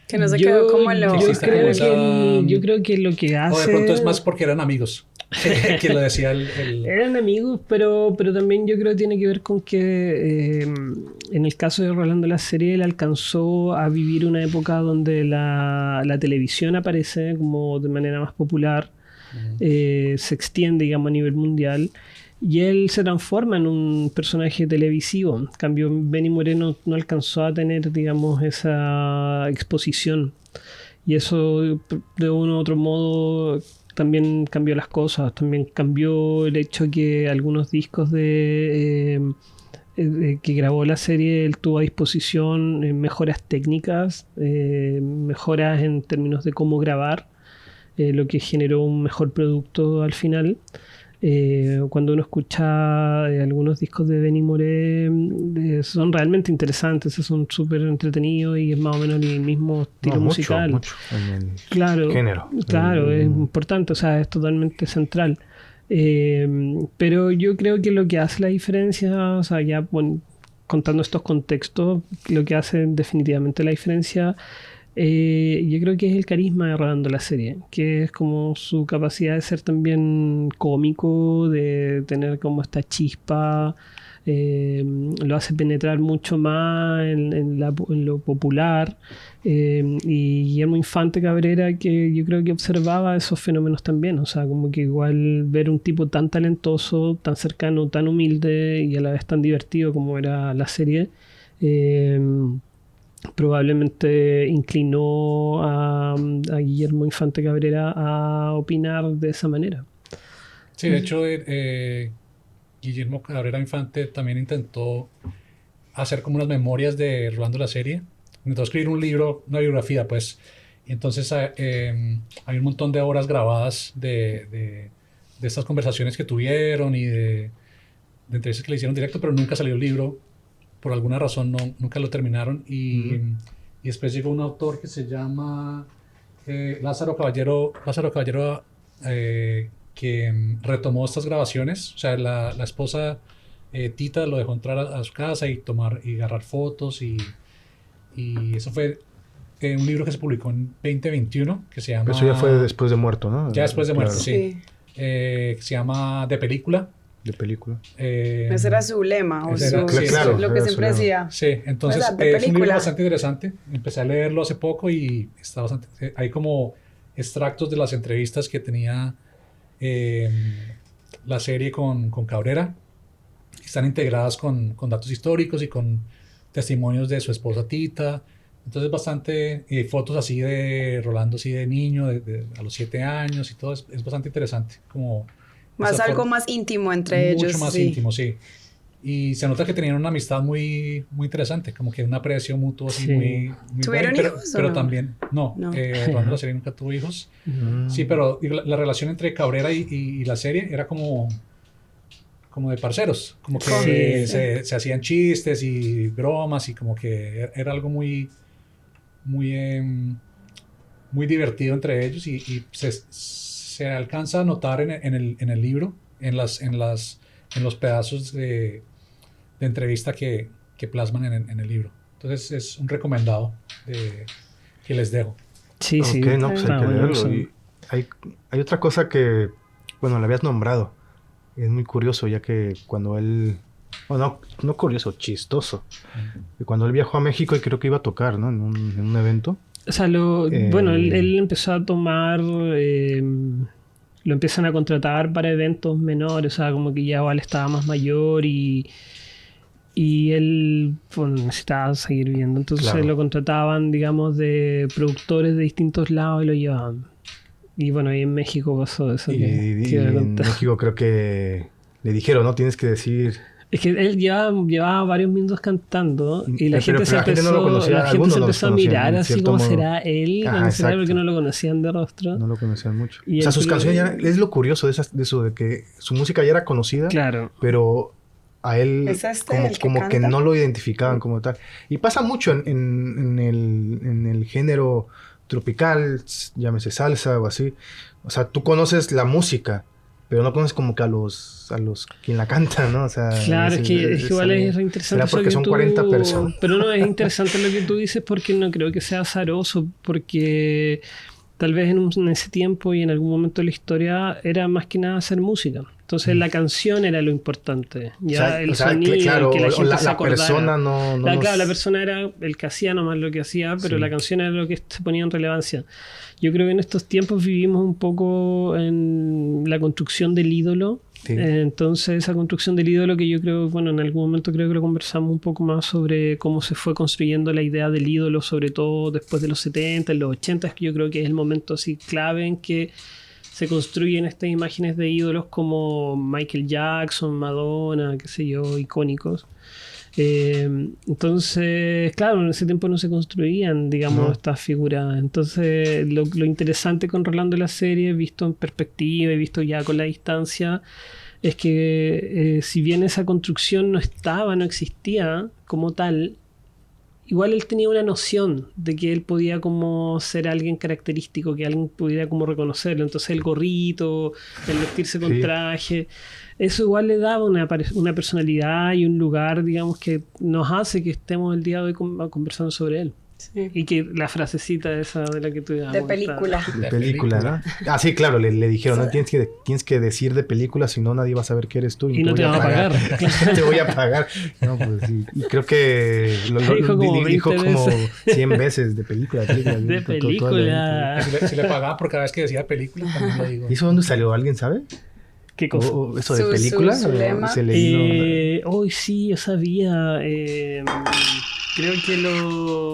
Que no se quedó como en lo... que exista como esa- yo creo que lo que hace... O de pronto es más porque eran amigos, que lo decía Eran amigos, pero también yo creo que tiene que ver con que en el caso de Rolando la serie, él alcanzó a vivir una época donde la televisión aparece como de manera más popular, se extiende, digamos, a nivel mundial, y él se transforma en un personaje televisivo. En cambio, Benny Moreno no alcanzó a tener, digamos, esa exposición. Y eso, de uno u otro modo, también cambió las cosas. También cambió el hecho que algunos discos que grabó la serie, él tuvo a disposición mejoras técnicas, mejoras en términos de cómo grabar, lo que generó un mejor producto al final. Cuando uno escucha algunos discos de Benny Moré, son realmente interesantes, son súper entretenidos y es más o menos el mismo estilo musical. Mucho en el Claro, género. claro, es importante, o sea, es totalmente central. Pero yo creo que lo que hace la diferencia, o sea, ya contando estos contextos, lo que hace definitivamente la diferencia, yo creo que es el carisma de Rolando la serie, que es como su capacidad de ser también cómico, de tener como esta chispa, lo hace penetrar mucho más en lo popular. Y Guillermo Infante Cabrera, que yo creo que observaba esos fenómenos también, o sea, como que igual ver un tipo tan talentoso, tan cercano, tan humilde y a la vez tan divertido como era la serie, probablemente inclinó a Guillermo Infante Cabrera a opinar de esa manera. Sí, de hecho, Guillermo Cabrera Infante también intentó hacer como unas memorias de Rolando la serie. Intentó escribir un libro, una biografía, pues. Y entonces hay un montón de horas grabadas de estas conversaciones que tuvieron y de entrevistas que le hicieron directo, pero nunca salió el libro. Por alguna razón nunca lo terminaron. Y después llegó un autor que se llama Lázaro Caballero, que retomó estas grabaciones. O sea, la esposa Tita lo dejó entrar a su casa y agarrar fotos y eso fue un libro que se publicó en 2021 que se llama... Eso ya fue después de muerto, ¿no? Ya después de muerto, Claro, sí. Que se llama De Película. de película. Ese era su lema, o ese era- su, sí, claro, lo que era siempre su lema. decía. Sí, entonces O sea, de es un libro película. bastante interesante. Empecé a leerlo hace poco y está bastante... hay como extractos de las entrevistas que tenía la serie con Cabrera. Están integradas con datos históricos y con testimonios de su esposa Tita. Entonces bastante... fotos así de Rolando, así de niño, a los 7 años y todo. Es bastante interesante. Como Más esa algo forma- más íntimo entre ellos. Mucho más sí. íntimo, sí. Y se nota que tenían una amistad muy, muy interesante, como que un aprecio mutuo así Sí. muy ¿Tuvieron bueno, hijos o pero no? también, no, No. Rolando la serie nunca tuvo hijos. Sí, pero digo, la relación entre Cabrera y la serie era como de parceros, como que Sí. se hacían chistes y bromas y como que era algo muy, muy, muy divertido entre ellos y se alcanza a notar en el libro, en los pedazos de entrevista que plasman en el libro. Entonces es un recomendado que les dejo. Sí, sí. Ok, no, pues hay Está que bueno leerlo. eso. Y hay otra cosa que, bueno, le habías nombrado. Es muy curioso, ya que cuando él... Bueno, no curioso, chistoso. Que cuando él viajó a México y creo que iba a tocar, ¿no? En un evento. O sea, bueno, él empezó a tomar, lo empiezan a contratar para eventos menores, o sea, como que ya igual estaba más mayor y él bueno, necesitaba seguir viviendo. Entonces Claro. lo contrataban, digamos, de productores de distintos lados y lo llevaban. Y bueno, ahí en México pasó eso Y, que y iba a en contar. México creo que le dijeron, ¿no? Tienes que decir... Es que él llevaba varios minutos cantando y la Pero gente se la gente no empezó, lo conocía, la gente algunos se no los empezó a conocían, mirar en así cierto como modo. será él, Ajá, como será porque exacto. no lo conocían de rostro. No lo conocían mucho. Y O sea, el sus primer- canciones ya... Es lo curioso de eso, de que su música ya era conocida, Claro. pero a él ¿Es este como, el que como que canta? no lo identificaban como tal. Y pasa mucho en el género tropical, llámese salsa o así. O sea, tú conoces la música, pero no conoces como que a los quien la canta, ¿no? O sea, Claro, es que igual algo- es re interesante será eso porque que son tú... 40 personas. Pero no, es interesante lo que tú dices porque no creo que sea azaroso, porque tal vez en ese tiempo y en algún momento de la historia era más que nada hacer música. Entonces la canción era lo importante, ya el sonido, claro, que la gente la se acordara. persona no Claro, la nos- persona era el que hacía nomás lo que hacía, pero Sí. la canción era lo que se ponía en relevancia. Yo creo que en estos tiempos vivimos un poco en la construcción del ídolo. Sí. Entonces esa construcción del ídolo que yo creo, bueno, en algún momento creo que lo conversamos un poco más sobre cómo se fue construyendo la idea del ídolo, sobre todo después de los 70, en los 80, que yo creo que es el momento así clave en que se construyen estas imágenes de ídolos como Michael Jackson, Madonna, qué sé yo, icónicos. Entonces, claro, en ese tiempo no se construían, digamos, No. estas figuras. Entonces, lo interesante con Rolando la serie, visto en perspectiva y visto ya con la distancia, es que si bien esa construcción no estaba, no existía como tal, igual él tenía una noción de que él podía como ser alguien característico, que alguien pudiera como reconocerlo. Entonces el gorrito, el vestirse con Sí. traje, eso igual le daba una personalidad y un lugar, digamos, que nos hace que estemos el día de hoy conversando sobre él. Sí. Y que la frasecita esa de la que tú De película. De película, ¿no? Ah, sí, claro, le dijeron, ¿no? Tienes que decir de película, si no nadie va a saber que eres tú. Y no te van a pagar. Te voy a pagar. No, pues sí. Y creo que Dijo como 20 como veces. 100 veces de película. De toda la película. Si le pagaba por cada vez que decía película, también lo digo. ¿Y eso dónde salió? ¿Alguien sabe? ¿Qué cosa? ¿O eso de Su película? lema. ¿O se leí, Hoy sí, yo sabía. Creo que lo.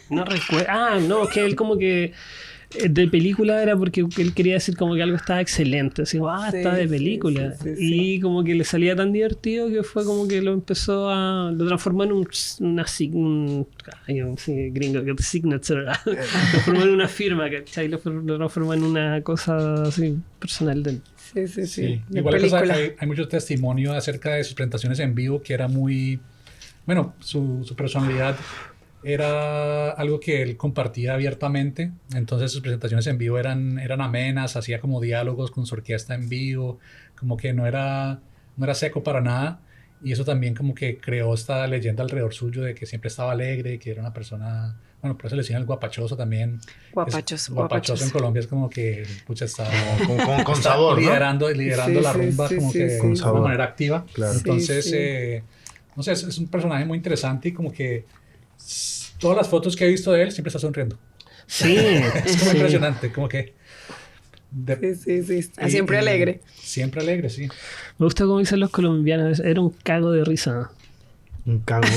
No recuerdo. Ah, no, que él como que. De película era porque él quería decir como que algo estaba excelente. Así como, Sí, está de sí, película. sí, sí, Y como que le salía tan divertido que fue como que lo empezó a. Lo transformó en gringo, que signature. Lo transformó en una firma, ¿cachai? Lo transformó en una cosa así personal de él. Sí, sí, sí. Sí. De Igual película. hay mucho testimonio acerca de sus presentaciones en vivo que era muy... Bueno, su personalidad era algo que él compartía abiertamente. Entonces sus presentaciones en vivo eran amenas, hacía como diálogos con su orquesta en vivo, como que no era seco para nada. Y eso también como que creó esta leyenda alrededor suyo de que siempre estaba alegre, que era una persona... Bueno, por eso le decían el guapachoso también. Guapachoso, Guapachoso en Colombia es como que, pucha, está con está sabor, ¿no? liderando Sí, la sí, rumba sí, como sí, que sí, de sí. una manera activa. Claro. Entonces, Sí, no sé, es un personaje muy interesante y como que todas las fotos que he visto de él siempre está sonriendo. Sí, Es como sí. impresionante, como que... Sí, sí, sí. Siempre alegre. Siempre alegre, sí. Me gusta como dicen los colombianos, era un cago de risa. Un cago.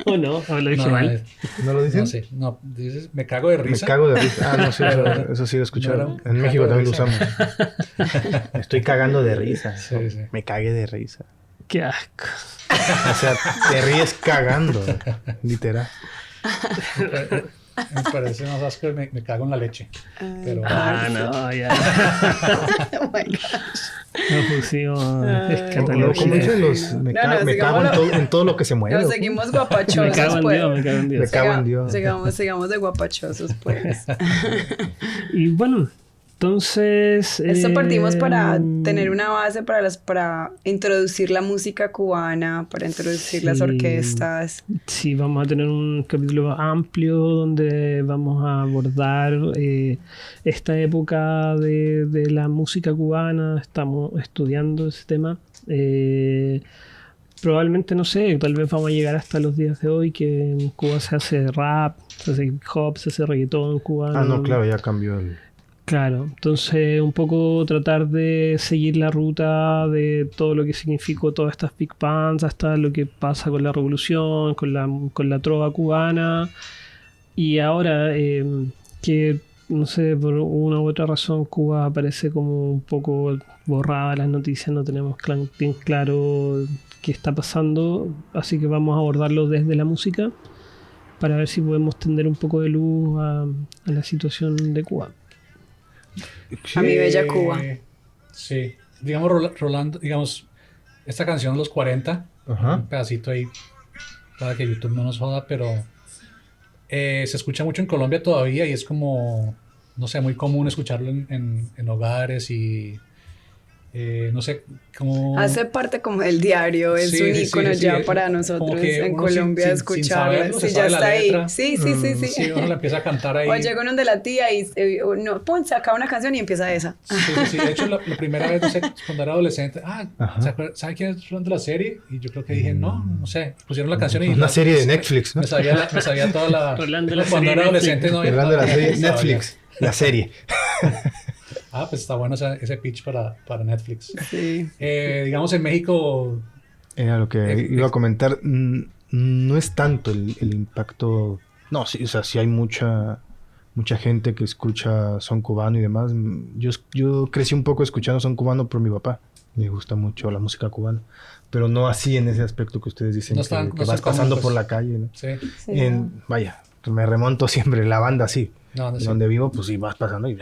¿O no? ¿O lo dije No, mal? ¿No lo dicen? no sé. No, dices, me cago de Me risa. cago de risa. Ah, no, sí, eso sí lo he escuchado. No era En México cago de también lo risa. usamos. Estoy cagando de risa. Sí, sí. Me cagué de risa. Qué asco. O sea, te ríes cagando, literal. Me parece más asco, me cago en la leche. Pero, No, ya. Oh my gosh. Nos pusimos Como escatología. dicen los... Me, No, no, me cago en todo lo que se mueve. Nos ¿o seguimos Me guapachosos, cago en pues. Dios, me cago en Dios. Me cago en Dios. Sigamos de guapachosos, pues. Y bueno, entonces... Esto partimos para tener una base para introducir la música cubana, para introducir las Sí. orquestas. Sí, vamos a tener un capítulo amplio donde vamos a abordar esta época de la música cubana. Estamos estudiando ese tema. Probablemente, no sé, tal vez vamos a llegar hasta los días de hoy que en Cuba se hace rap, se hace hip hop, se hace reggaetón cubano. Ah, no, claro, ya cambió el... Claro, entonces un poco tratar de seguir la ruta de todo lo que significó todas estas big bands, hasta lo que pasa con la revolución, con la trova cubana. Y ahora que, no sé, por una u otra razón Cuba aparece como un poco borrada las noticias, no tenemos bien claro qué está pasando, así que vamos a abordarlo desde la música para ver si podemos tender un poco de luz a la situación de Cuba. A mi bella Cuba. Sí. Digamos, Rolando, digamos, esta canción de los 40, Ajá. un pedacito ahí, para que YouTube no nos joda, pero se escucha mucho en Colombia todavía y es como, no sé, muy común escucharlo en hogares y, no sé, como... Hace parte como del diario, es Sí, un sí, ícono sí, ya sí, para como nosotros que en uno sin- Colombia sin escucharla. saberlo, se Sí, ya sabe la está ahí. letra. Sí, sí, sí, sí. Sí, uno la empieza a cantar ahí. O llega uno de la tía y no, pum, saca una canción y empieza esa. Sí, sí, sí. De hecho, la primera vez, no sé, cuando era adolescente, Ajá. ¿sabe quién es Rolando de la serie? Y yo creo que dije, no sé. Pusieron la canción y... Una serie de Netflix, ¿no? Me sabía toda la... Rolando de la cuando serie era de adolescente no había... Hablando de la serie sabía. Netflix, la serie. Pues está bueno ese pitch para Netflix. Sí. Digamos, en México... Era lo que iba a comentar. No es tanto el impacto. No, sí, o sea, sí hay mucha gente que escucha son cubano y demás. Yo crecí un poco escuchando son cubano por mi papá. Me gusta mucho la música cubana. Pero no así en ese aspecto que ustedes dicen, No que, están- que no vas están pasando comunes, por pues. la calle, ¿no? Sí. Sí, ¿no? Vaya, me remonto siempre, la banda sí. No, no sé. Donde vivo, pues sí, vas pasando y en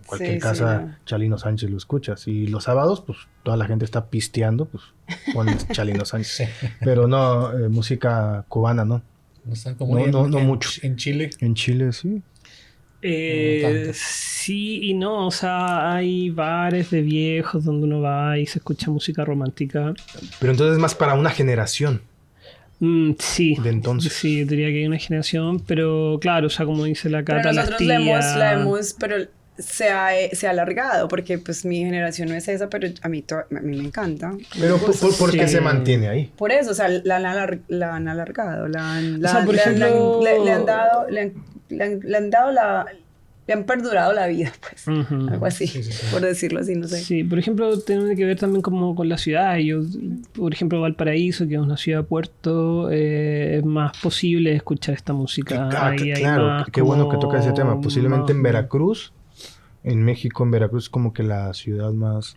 cualquier Sí, sí, casa no. Chalino Sánchez lo escuchas. Y los sábados, pues toda la gente está pisteando, pues pones Chalino Sánchez. Sí. Pero no, música cubana, ¿no? No están como No mucho. En Chile. En Chile sí. No tanto. Sí y no, o sea, hay bares de viejos donde uno va y se escucha música romántica. Pero entonces más para una generación. Sí, De entonces. sí, diría que hay una generación, pero claro, o sea, como dice la Cata, Pero las nosotros tías... la hemos, pero se ha alargado, porque pues mi generación no es esa, pero a mí me encanta. Pero ¿por qué Sí. se mantiene ahí? Por eso, o sea, la han alargado, O sea, por ejemplo- le han perdurado la vida, pues. Ujú. Algo así, Sí, sí, sí. por decirlo así, no sé. Sí, por ejemplo, tiene que ver también como con la ciudad. Yo, por ejemplo, Valparaíso, que es una ciudad puerto, es más posible escuchar esta música. Ahí hay Claro, más qué bueno que como- toca ese tema. Posiblemente en más- Veracruz, en México, en Veracruz, como que la ciudad más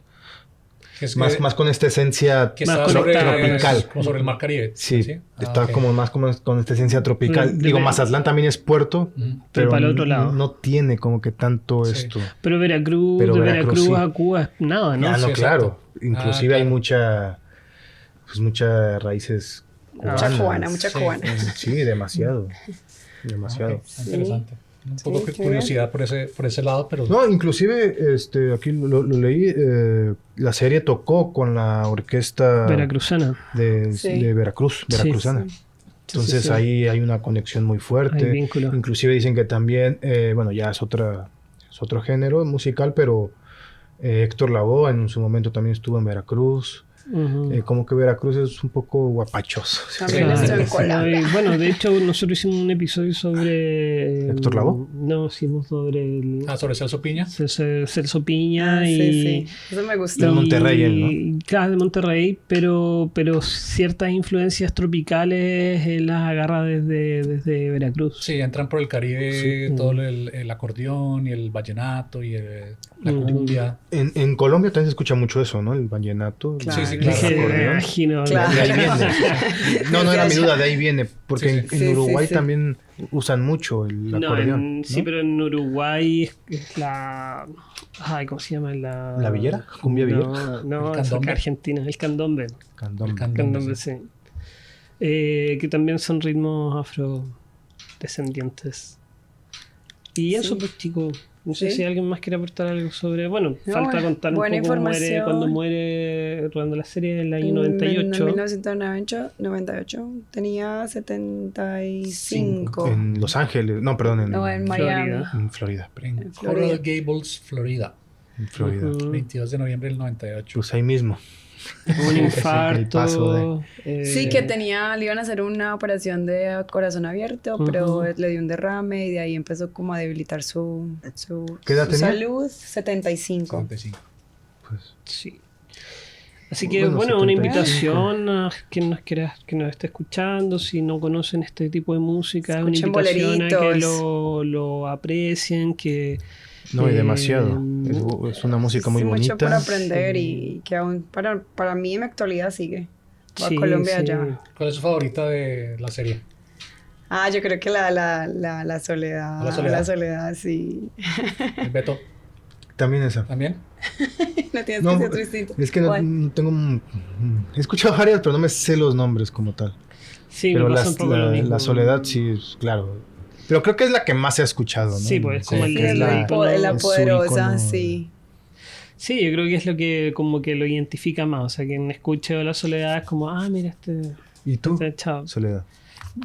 Que es más con esta esencia que más está sobre, conectada, tropical. como sobre el mar Caribe. Sí, Ah, está ok. como más con esta esencia tropical. De- Digo, de- Mazatlán también es puerto, Ujú. Pero para el otro lado. no tiene como que tanto Sí. esto. Pero Veracruz, Pero de Veracruz, Veracruz sí. a Cuba es nada, ¿no? Ah, no, Sí, claro. exacto. Inclusive hay Claro. muchas raíces Mucha cubanas. cubana, mucha Sí. cubana. Sí, demasiado. Demasiado. Ok, está interesante. Un poco Sí, qué curiosidad por ese lado, pero No, inclusive, aquí lo leí, la serie tocó con la orquesta Veracruzana. Sí. de Veracruz, Sí. veracruzana. Entonces Sí, sí. ahí hay una conexión muy fuerte. Hay vínculo. Inclusive dicen que también, bueno, ya es otro género musical, pero Héctor Lavoe en su momento también estuvo en Veracruz. Como que Veracruz es un poco guapachoso. También Claro, estoy en sí, Colombia. bueno, de hecho, nosotros hicimos un episodio sobre... ¿Héctor Lavoe? No, hicimos sobre el... Sobre Celso Piña. Celso Piña Ah, y... sí, sí. Eso me gustó. Del Monterrey, él, ¿no? Claro, de Monterrey, pero ciertas influencias tropicales él las agarra desde Veracruz. Sí, entran por el Caribe todo el acordeón y el vallenato y la cumbia. En Colombia también se escucha mucho eso, ¿no? El vallenato. Claro. Sí, sí, el claro. Dije, me acordeón. imagino. Claro. De ahí viene. No era mi duda, de ahí viene. Porque Sí, en, sí. en Sí, Uruguay sí. también usan mucho el acordeón. Sí, ¿no? pero en Uruguay es la... Ay, ¿cómo se llama? ¿La villera? ¿Cumbia villera? No, ¿El es candombe? acá Argentina, el candombe. Candombe. Candombe, sí. Que también son ritmos afrodescendientes. Y eso, Sí. pues, chicos. No sé Sí. si alguien más quiere aportar algo sobre... Bueno, No, falta contar un buena poco información. cuando muere rodando la serie en el año En 98. 1998 tenía 75. En Los Ángeles. No, perdón. No, en Florida. Miami. En Florida. En Florida. Coral Gables, Florida. En Florida. Ujú. 22 de noviembre del 98. Pues ahí mismo. Un El infarto. paso Sí, que le iban a hacer una operación de corazón abierto, pero Ujú. le dio un derrame y de ahí empezó como a debilitar su ¿Qué edad tenía? salud. 75. 75. Pues, Sí. Así que, Bueno, bueno, una 75. invitación a quien que nos esté escuchando, si no conocen este tipo de música, es una Escuchen invitación a que boleritos. lo aprecien, que... no, y demasiado. Eh, Es una música muy Sí, bonita. mucho por aprender y que aún para mí en mi actualidad sigue. Voy a sí, Colombia sí. ya. ¿Cuál es su favorita de la serie? Yo creo que la soledad. La soledad. La soledad, sí. ¿El Beto También esa. también? No tienes No, que ser distinto. es que no, ¿Cuál? no tengo... He escuchado varias, pero no me sé los nombres como tal. Sí, Pero me pasa un poco lo mismo. la soledad sí, claro. Pero creo que es la que más se ha escuchado, ¿no? Sí, pues, como Sí, el Sí, es la, ícono. la es su poderosa, ícono. sí. Sí, yo creo que es lo que como que lo identifica más. O sea, quien escuche La Soledad es como, mira ¿Y tú? chao. Soledad.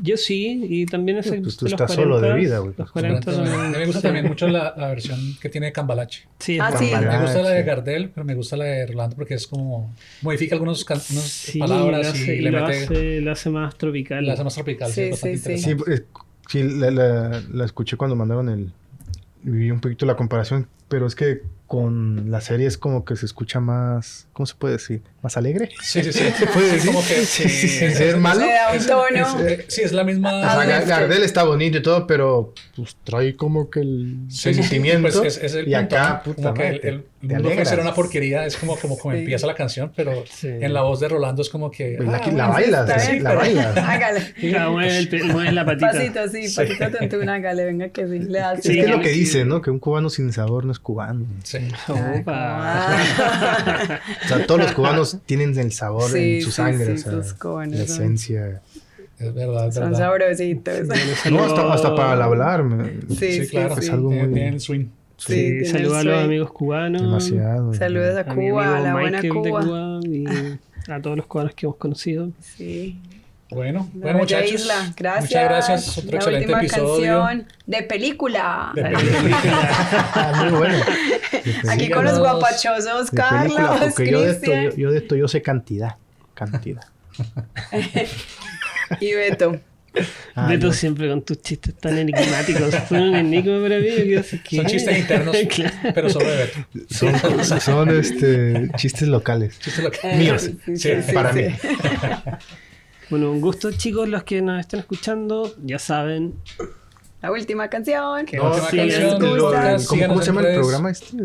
Yo sí, y también es Pues tú de los estás solo de 40, vida, güey. Los A 40 mí me gusta también mucho la versión que tiene Cambalache. Sí, Ah, es sí. verdad. Me gusta la de sí. Gardel, pero me gusta la de Rolando porque es como... Modifica unas Sí, palabras lo hace, y le mete... lo hace más tropical. La hace más tropical. Sí, es bastante sí, Sí, interesante. sí, la escuché cuando mandaron vi un poquito la comparación, pero es que con la serie es como que se escucha más, ¿cómo se puede decir? ¿Más alegre? Sí, sí, sí. ¿Se puede decir? Como que... Sí, sin ser malo. Le da un tono. Sí, es la misma... O sea, Uplifting. Gardel está bonito y todo, pero pues trae como que el Sí, sí, sí, sentimiento. pues es el y acá, punto, puta como que madre, el te mundo puede ser alegras. una porquería, es como Sí. empieza la canción, pero Sí. en la voz de Rolando es como que... Pues la bueno, bailas, está sí, bien, la pero- bailas. Hágale. Claro, mueve la patita. Pasito, sí, pasito tontuna, hágale, venga que sí. Le das Es que es lo que sí. dice, ¿no? Que un cubano sin sabor no es cubano. Sí. Opa. O sea, todos los cubanos tienen el sabor Sí, en su sí, sangre, sí, o sea, sus cubanos la son- esencia. Es verdad, es Son verdad. sabrositos. No, hasta para el hablar. Sí, claro. Es algo muy- Tienen swing. Sí, Sí, tiene saludos a el los swing. amigos cubanos. Demasiado. Saludos a A mi Cuba, a amigo la buena Michael de Cuba. Cuba y a todos los cubanos que hemos conocido. Sí. Bueno, La bueno bella muchachos. isla. Gracias. Muchas gracias. Otro la excelente última episodio. canción de película. De Ah, muy bueno. Aquí con los Síganos. guapachosos, De película, Carlos, porque yo de esto, Cristian yo de esto yo sé cantidad. y Beto. Beto yo- siempre con tus chistes tan enigmáticos. Son un enigma para mí. Yo quiero decir, ¿qué? Son chistes internos, Claro. pero solo de Beto. son chistes locales. Chistes locales. Míos. Sí, para mí. Bueno, un gusto, chicos, los que nos estén escuchando. Ya saben. La última canción. Que La última sigan. canción del gusta. podcast. ¿Cómo Síganos se en llama el redes. programa este?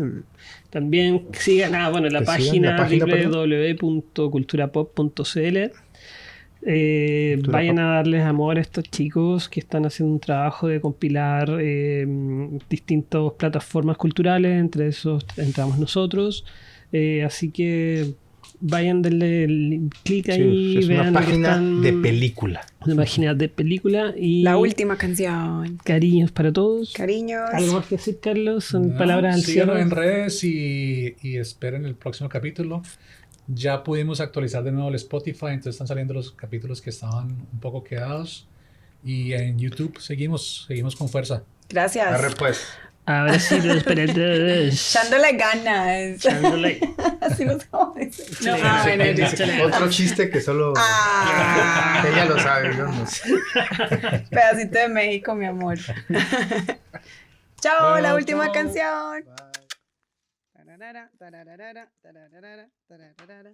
También sigan, la Que sigan página, la página, www.culturapop.cl. Cultura Vayan Pop. a darles amor a estos chicos que están haciendo un trabajo de compilar distintas plataformas culturales, entre esos entramos nosotros. Así que vayan, denle clic ahí, Sí, es vean una lo que página están- de película. una página de película y La última canción. cariños para todos. Cariños. ¿Algo más que decir, Carlos? Son No, palabras al síganos cierre. en redes y esperen el próximo capítulo. Ya pudimos actualizar de nuevo el Spotify, entonces están saliendo los capítulos que estaban un poco quedados. Y en YouTube seguimos con fuerza. Gracias. Arre pues. Abracitos para todos. Echándole ganas. Echándole. Así no sabes. No, Sí, bueno, sí, dice. sí. Otro chiste que solo ella lo sabe, yo no sé. Pedacito de México, mi amor. Chao, Bueno, la última chao. canción. Bye. Tararara, tararara, tararara, tararara.